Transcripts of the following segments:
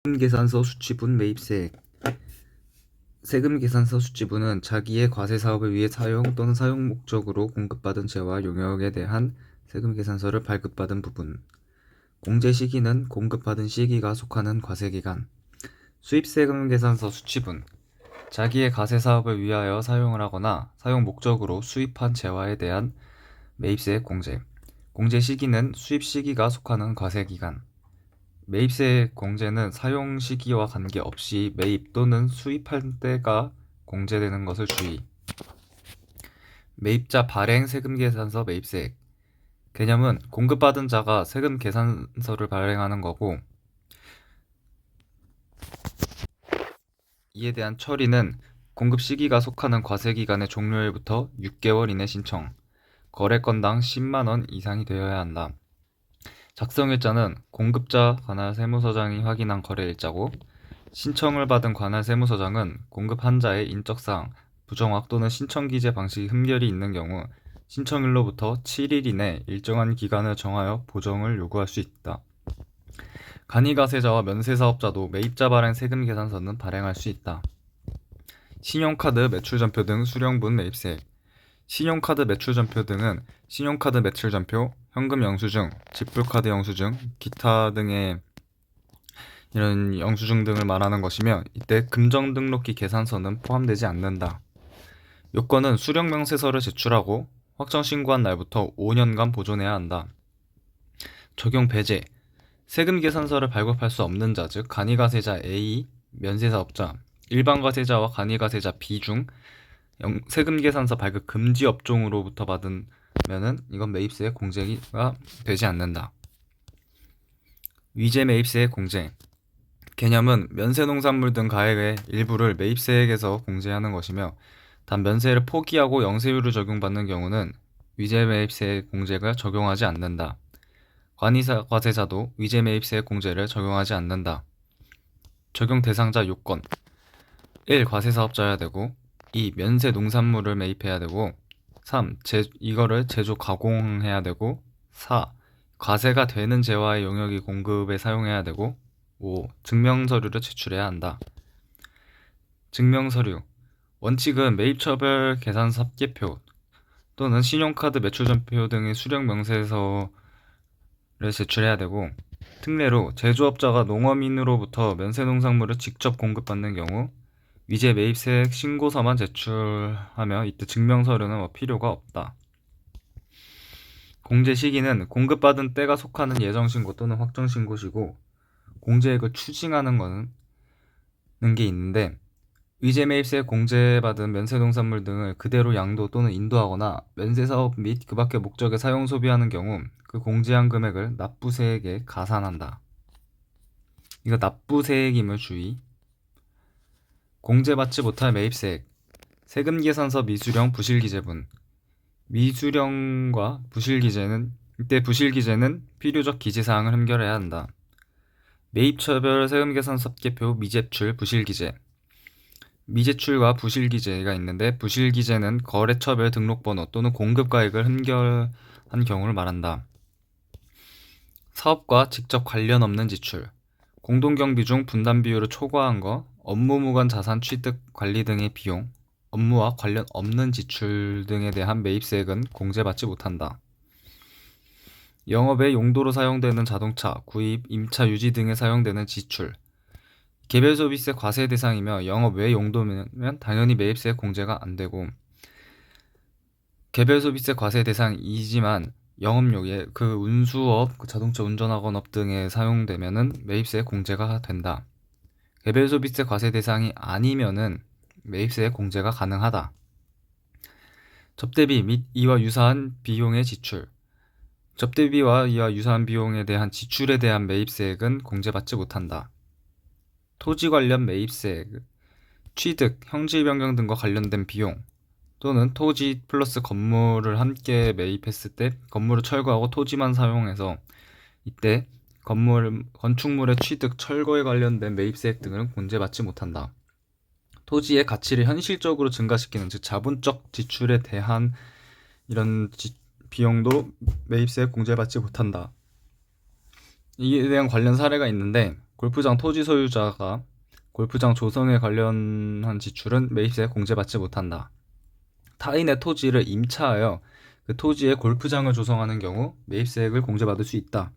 세금계산서 수취분 매입세액. 세금계산서 수취분은 자기의 과세사업을 위해 사용 또는 사용 목적으로 공급받은 재화 용역에 대한 세금계산서를 발급받은 부분. 공제 시기는 공급받은 시기가 속하는 과세기간. 수입세금계산서 수취분. 자기의 과세사업을 위하여 사용을 하거나 사용 목적으로 수입한 재화에 대한 매입세액 공제. 공제 시기는 수입 시기가 속하는 과세기간. 매입세 공제는 사용 시기와 관계없이 매입 또는 수입할 때가 공제되는 것을 주의. 매입자 발행 세금계산서 매입세액. 개념은 공급받은 자가 세금계산서를 발행하는 거고, 이에 대한 처리는 공급 시기가 속하는 과세기간의 종료일부터 6개월 이내 신청, 거래건당 10만원 이상이 되어야 한다. 작성일자는 공급자 관할 세무서장이 확인한 거래일자고, 신청을 받은 관할 세무서장은 공급한 자의 인적사항, 부정확 또는 신청기재 방식이 흠결이 있는 경우 신청일로부터 7일 이내 일정한 기간을 정하여 보정을 요구할 수 있다. 간이가세자와 면세사업자도 매입자 발행 세금계산서는 발행할 수 있다. 신용카드 매출전표 등 수령분 매입세액. 신용카드 매출전표 등은 신용카드 매출전표, 현금 영수증, 지불카드 영수증, 기타 등의 이런 영수증 등을 말하는 것이며, 이때 금전등록기 계산서는 포함되지 않는다. 요건은 수령명세서를 제출하고 확정신고한 날부터 5년간 보존해야 한다. 적용 배제. 세금계산서를 발급할 수 없는 자, 즉 간이가세자 A, 면세사업자, 일반과세자와 간이가세자 B 중 세금계산서 발급 금지 업종으로부터 받으면은 이건 매입세액 공제가 되지 않는다. 위제 매입세액 공제. 개념은 면세농산물 등 가액의 일부를 매입세액에서 공제하는 것이며, 단 면세를 포기하고 영세율을 적용받는 경우는 위제 매입세액 공제가 적용하지 않는다. 과세자도 위제 매입세액 공제를 적용하지 않는다. 적용 대상자 요건. 1. 과세사업자여야 되고, 2. 면세 농산물을 매입해야 되고, 3. 이거를 제조 가공해야 되고, 4. 과세가 되는 재화의 용역이 공급에 사용해야 되고, 5. 증명서류를 제출해야 한다. 증명서류. 원칙은 매입처별 계산서 합계표 또는 신용카드 매출전표 등의 수령명세서를 제출해야 되고, 특례로 제조업자가 농어민으로부터 면세농산물을 직접 공급받는 경우 위제 매입세액 신고서만 제출하며 이때 증명서류는 필요가 없다. 공제 시기는 공급받은 때가 속하는 예정신고 또는 확정신고시고, 공제액을 추징하는 게 있는데, 위제 매입세액 공제받은 면세농산물 등을 그대로 양도 또는 인도하거나 면세사업 및 그 밖의 목적에 사용 소비하는 경우 그 공제한 금액을 납부세액에 가산한다. 이거 납부세액임을 주의. 공제받지 못할 매입세액. 세금계산서 미수령 부실기재분. 미수령과 부실기재는, 이때 부실기재는 필요적 기재사항을 흠결해야 한다. 매입처별 세금계산서 합계표 미제출 부실기재. 미제출과 부실기재가 있는데, 부실기재는 거래처별 등록번호 또는 공급가액을 흠결한 경우를 말한다. 사업과 직접 관련 없는 지출. 공동경비 중 분담 비율을 초과한 거, 업무 무관 자산 취득 관리 등의 비용, 업무와 관련 없는 지출 등에 대한 매입세액은 공제받지 못한다. 영업의 용도로 사용되는 자동차, 구입, 임차 유지 등에 사용되는 지출. 개별소비세 과세 대상이며 영업 외 용도면 당연히 매입세 공제가 안되고, 개별소비세 과세 대상이지만 영업용에 그 운수업, 자동차 운전학원업 등에 사용되면은 매입세 공제가 된다. 개별소비세 과세 대상이 아니면은 매입세 공제가 가능하다. 접대비 및 이와 유사한 비용의 지출. 접대비와 이와 유사한 비용에 대한 지출에 대한 매입세액은 공제받지 못한다. 토지 관련 매입세액, 취득, 형질 변경 등과 관련된 비용, 또는 토지 플러스 건물을 함께 매입했을 때 건물을 철거하고 토지만 사용해서 이때 건축물의 취득, 철거에 관련된 매입세액 등은 공제받지 못한다. 토지의 가치를 현실적으로 증가시키는, 즉 자본적 지출에 대한 이런 비용도 매입세액 공제받지 못한다. 이에 대한 관련 사례가 있는데, 골프장 토지 소유자가 골프장 조성에 관련한 지출은 매입세에 공제받지 못한다. 타인의 토지를 임차하여 그 토지에 골프장을 조성하는 경우 매입세액을 공제받을 수 있다.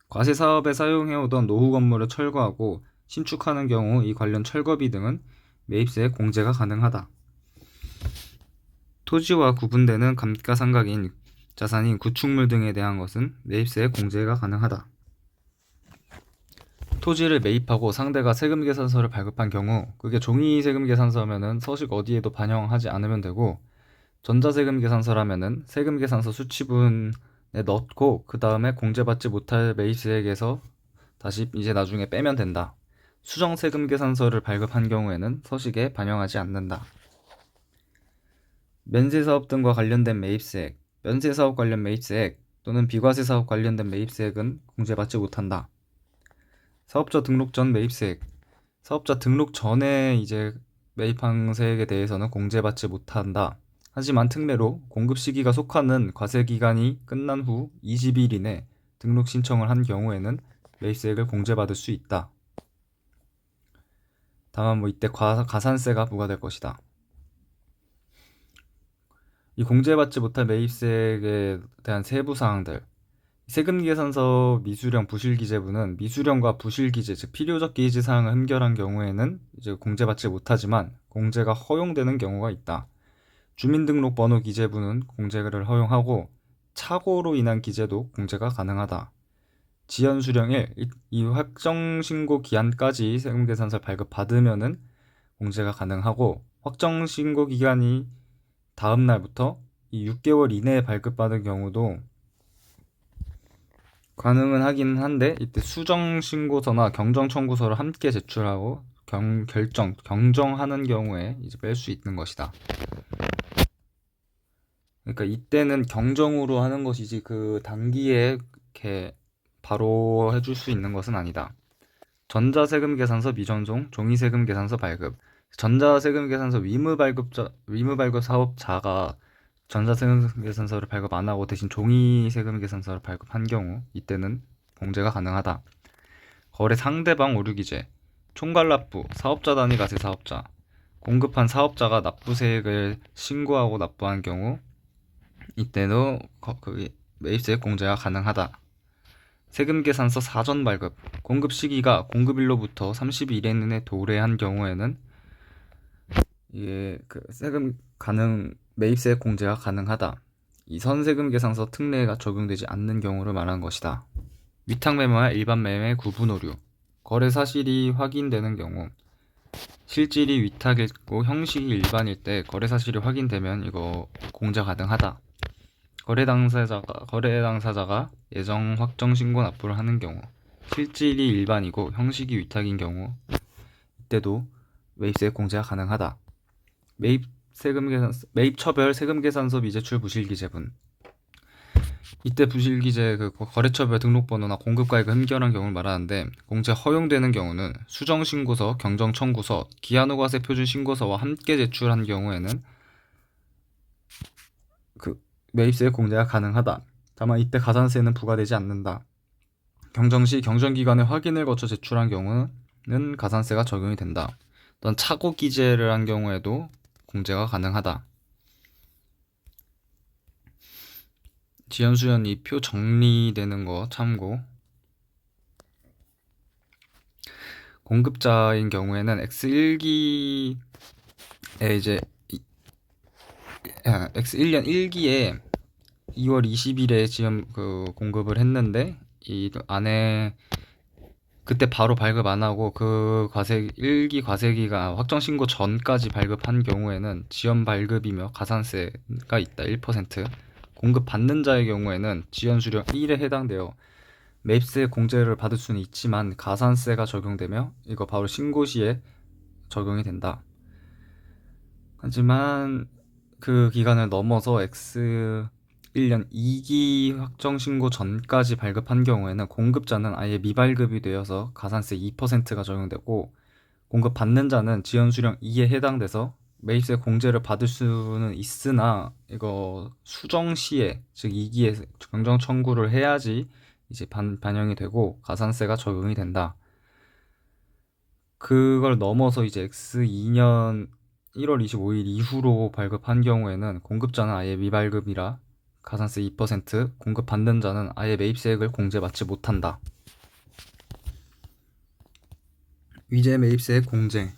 과세 사업에 사용해오던 노후 건물을 철거하고 신축하는 경우 이 관련 철거비 등은 매입세액 공제가 가능하다. 토지와 구분되는 감가상각인 자산인 구축물 등에 대한 것은 매입세액 공제가 가능하다. 토지를 매입하고 상대가 세금계산서를 발급한 경우 그게 종이 세금계산서면은 서식 어디에도 반영하지 않으면 되고, 전자세금계산서라면은 세금계산서 수치분에 넣고 그 다음에 공제받지 못할 매입세액에서 다시 이제 나중에 빼면 된다. 수정세금계산서를 발급한 경우에는 서식에 반영하지 않는다. 면세사업 등과 관련된 매입세액, 면세사업 관련 매입세액 또는 비과세사업 관련된 매입세액은 공제받지 못한다. 사업자 등록 전 매입세액, 사업자 등록 전에 이제 매입한 세액에 대해서는 공제받지 못한다. 하지만 특례로 공급 시기가 속하는 과세 기간이 끝난 후 20일 이내 등록 신청을 한 경우에는 매입세액을 공제받을 수 있다. 다만 이때 가산세가 부과될 것이다. 이 공제받지 못할 매입세액에 대한 세부 사항들. 세금계산서 미수령 부실기재부는 미수령과 부실기재, 즉 필요적 기재 사항을 흠결한 경우에는 이제 공제받지 못하지만 공제가 허용되는 경우가 있다. 주민등록번호 기재부는 공제를 허용하고 착오로 인한 기재도 공제가 가능하다. 지연수령 1, 이 확정신고 기한까지 세금계산서를 발급받으면은 공제가 가능하고, 확정신고 기간이 다음 날부터 이 6개월 이내에 발급받은 경우도 가능은 하긴 한데, 이때 수정신고서나 경정청구서를 함께 제출하고 경정하는 경우에 이제 뺄 수 있는 것이다. 그러니까 이때는 경정으로 하는 것이지 그 단기에 이렇게 바로 해줄 수 있는 것은 아니다. 전자세금계산서 미전송, 종이세금계산서 발급. 전자세금계산서 위무발급 사업자가 전자세금계산서를 발급 안 하고 대신 종이세금계산서를 발급한 경우 이때는 공제가 가능하다. 거래 상대방 오류기재, 총괄납부, 사업자 단위 과세 사업자. 공급한 사업자가 납부세액을 신고하고 납부한 경우 이때도 매입세액 공제가 가능하다. 세금계산서 사전 발급, 공급 시기가 공급일로부터 30일 이내에 도래한 경우에는 이게 매입세액 공제가 가능하다. 이 선세금계산서 특례가 적용되지 않는 경우를 말하는 것이다. 위탁매매와 일반 매매 구분 오류, 거래 사실이 확인되는 경우, 실질이 위탁이고 형식이 일반일 때 거래 사실이 확인되면 이거 공제 가능하다. 거래 당사자가 예정 확정 신고 납부를 하는 경우, 실질이 일반이고 형식이 위탁인 경우 이때도 매입세액 공제가 가능하다. 매입처별 세금계산서 미제출 부실기재분. 이때 부실기재 거래처별 등록번호나 공급가액을 흠결한 경우를 말하는데, 공제 허용되는 경우는 수정신고서, 경정청구서, 기한후과세 표준신고서와 함께 제출한 경우에는 매입세액 공제가 가능하다. 다만 이때 가산세는 부과되지 않는다. 경정시 경정기관의 확인을 거쳐 제출한 경우는 가산세가 적용이 된다. 또한 착오 기재를 한 경우에도 공제가 가능하다. 지연수연 이 표 정리되는 거 참고. 공급자인 경우에는 X1기에 이제 X1년 1기에 2월 20일에 지금 공급을 했는데 이 안에 그때 바로 발급 안 하고 그 1기 과세기가 확정 신고 전까지 발급한 경우에는 지연 발급이며 가산세가 있다. 1%. 공급 받는 자의 경우에는 지연 수령 1에 해당되어 매입세 공제를 받을 수는 있지만 가산세가 적용되며 이거 바로 신고 시에 적용이 된다. 하지만 그 기간을 넘어서 X1년 2기 확정 신고 전까지 발급한 경우에는 공급자는 아예 미발급이 되어서 가산세 2%가 적용되고, 공급 받는 자는 지연 수령 2에 해당돼서 매입세 공제를 받을 수는 있으나 이거 수정 시에, 즉 2기에 경정 청구를 해야지 이제 반영이 되고 가산세가 적용이 된다. 그걸 넘어서 이제 X2년 1월 25일 이후로 발급한 경우에는 공급자는 아예 미발급이라 가산세 2%, 공급받는 자는 아예 매입세액을 공제받지 못한다. 위제 매입세액 공제.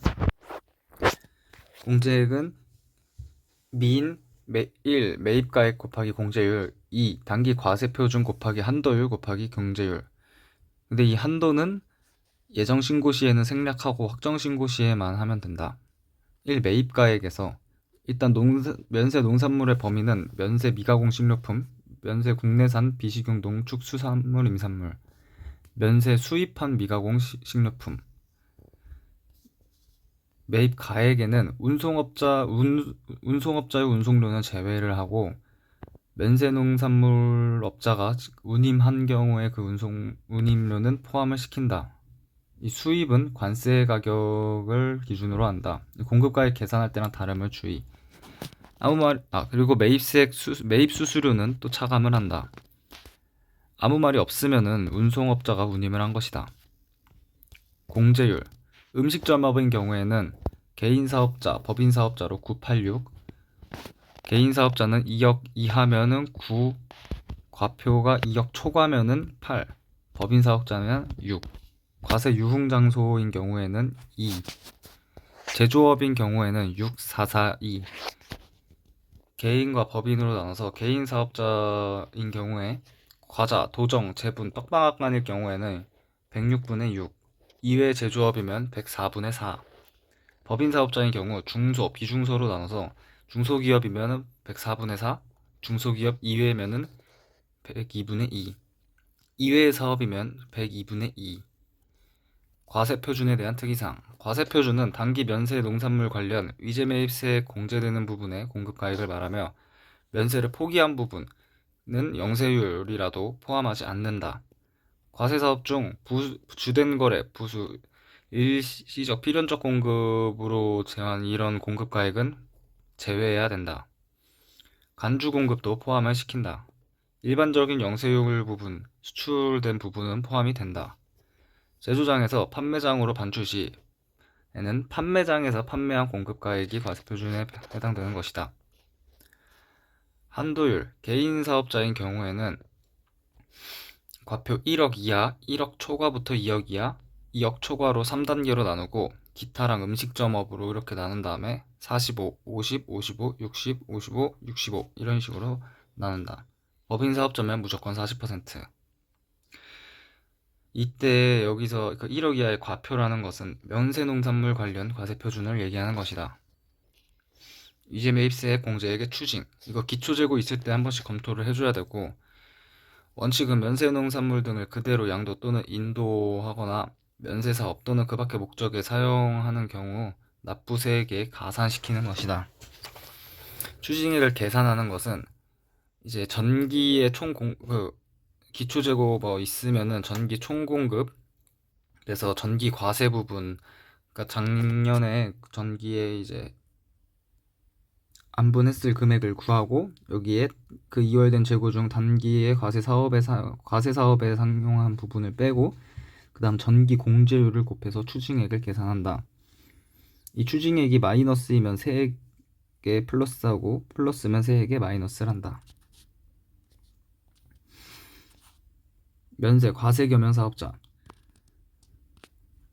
공제액은 민 1. 매입가액 곱하기 공제율 2. 단기 과세표준 곱하기 한도율 곱하기 경제율. 근데 이 한도는 예정신고 시에는 생략하고 확정신고 시에만 하면 된다. 1. 매입가액에서 일단 면세 농산물의 범위는 면세 미가공 식료품, 면세 국내산 비식용 농축 수산물 임산물, 면세 수입한 미가공 식료품. 매입 가액에는 운송업자의 운송료는 제외를 하고 면세 농산물 업자가 운임한 경우에 그 운임료는 포함을 시킨다. 이 수입은 관세 가격을 기준으로 한다. 공급가액 계산할 때랑 다름을 주의. 그리고 매입 수수료는 또 차감을 한다. 아무 말이 없으면은 운송업자가 운임을 한 것이다. 공제율. 음식점업인 경우에는 개인사업자, 법인사업자로 986, 개인사업자는 2억 이하면은 9, 과표가 2억 초과면은 8, 법인사업자는 6, 과세 유흥장소인 경우에는 2, 제조업인 경우에는 6, 4, 4, 2. 개인과 법인으로 나눠서 개인사업자인 경우에 과자, 도정, 제분, 떡방앗간일 경우에는 106분의 6, 이외 제조업이면 104분의 4. 법인사업자인 경우 중소, 비중소로 나눠서 중소기업이면 104분의 4, 중소기업 이외면은 102분의 2, 이외의 사업이면 102분의 2. 과세표준에 대한 특이사항. 과세표준은 단기 면세 농산물 관련 위제매입세에 공제되는 부분의 공급가액을 말하며 면세를 포기한 부분은 영세율이라도 포함하지 않는다. 과세사업 중 주된 거래, 부수, 일시적 필연적 공급으로 제한 이런 공급가액은 제외해야 된다. 간주 공급도 포함을 시킨다. 일반적인 영세율 부분, 수출된 부분은 포함이 된다. 제조장에서 판매장으로 반출 시에는 판매장에서 판매한 공급가액이 과세표준에 해당되는 것이다. 한도율, 개인 사업자인 경우에는 과표 1억 이하, 1억 초과부터 2억 이하, 2억 초과로 3단계로 나누고 기타랑 음식점업으로 이렇게 나눈 다음에 45, 50, 55, 60, 55, 65 이런 식으로 나눈다. 법인사업자면 무조건 40%. 이때 여기서 그 1억 이하의 과표라는 것은 면세농산물 관련 과세표준을 얘기하는 것이다. 이제 매입세액 공제액의 추징. 이거 기초재고 있을 때 한 번씩 검토를 해줘야 되고, 원칙은 면세농산물 등을 그대로 양도 또는 인도하거나 면세사업 또는 그 밖의 목적에 사용하는 경우 납부세액에 가산시키는 것이다. 추징액을 계산하는 것은 이제 전기의 기초재고 뭐 있으면은 전기 총공급, 그래서 전기 과세 부분, 그러니까 작년에 전기에 이제 안분했을 금액을 구하고 여기에 그 이월된 재고 중 단기의 과세 사업에 상용한 부분을 빼고 그 다음 전기 공제율을 곱해서 추징액을 계산한다. 이 추징액이 마이너스이면 세액에 플러스하고 플러스면 세액에 마이너스를 한다. 면세 과세 겸용 사업자.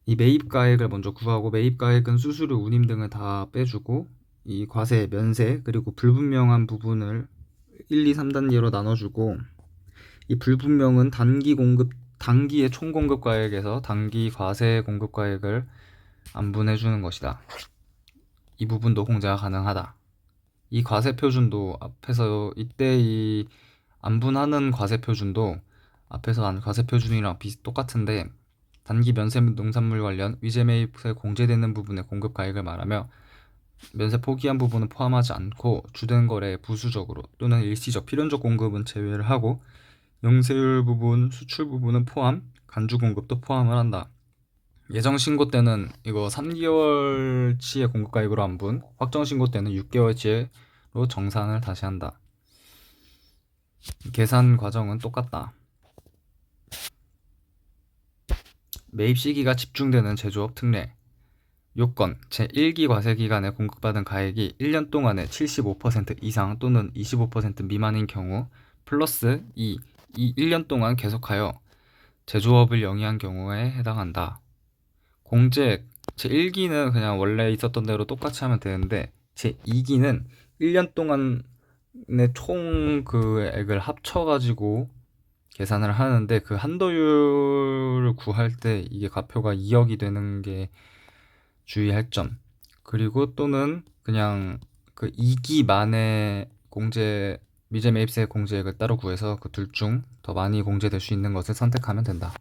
이 매입가액을 먼저 구하고 매입가액은 수수료, 운임 등을 다 빼주고 이 과세, 면세 그리고 불분명한 부분을 1, 2, 3단계로 나눠주고 이 불분명은 단기의 총공급가액에서 단기 과세 공급가액을 안분해주는 것이다. 이 부분도 공제가 가능하다. 이 과세표준도 앞에서 이때 이 안분하는 과세표준도 앞에서 한 과세표준이랑 똑같은데 단기 면세 농산물 관련 위제 매입에 공제되는 부분의 공급가액을 말하며 면세 포기한 부분은 포함하지 않고 주된 거래에 부수적으로 또는 일시적 필연적 공급은 제외를 하고 영세율 부분, 수출 부분은 포함, 간주 공급도 포함을 한다. 예정 신고 때는 이거 3개월치의 공급가액으로 안분, 확정 신고 때는 6개월치로 정산을 다시 한다. 계산 과정은 똑같다. 매입 시기가 집중되는 제조업 특례. 요건, 제1기 과세기간에 공급받은 가액이 1년 동안에 75% 이상 또는 25% 미만인 경우 플러스 2, 이 1년 동안 계속하여 제조업을 영위한 경우에 해당한다. 공제액, 제1기는 그냥 원래 있었던 대로 똑같이 하면 되는데 제2기는 1년 동안의 총 그 액을 합쳐가지고 계산을 하는데 그 한도율을 구할 때 이게 과표가 2억이 되는 게 주의할 점. 그리고 또는 그냥 그 2기 만에 미제 매입세 공제액을 따로 구해서 그 둘 중 더 많이 공제될 수 있는 것을 선택하면 된다.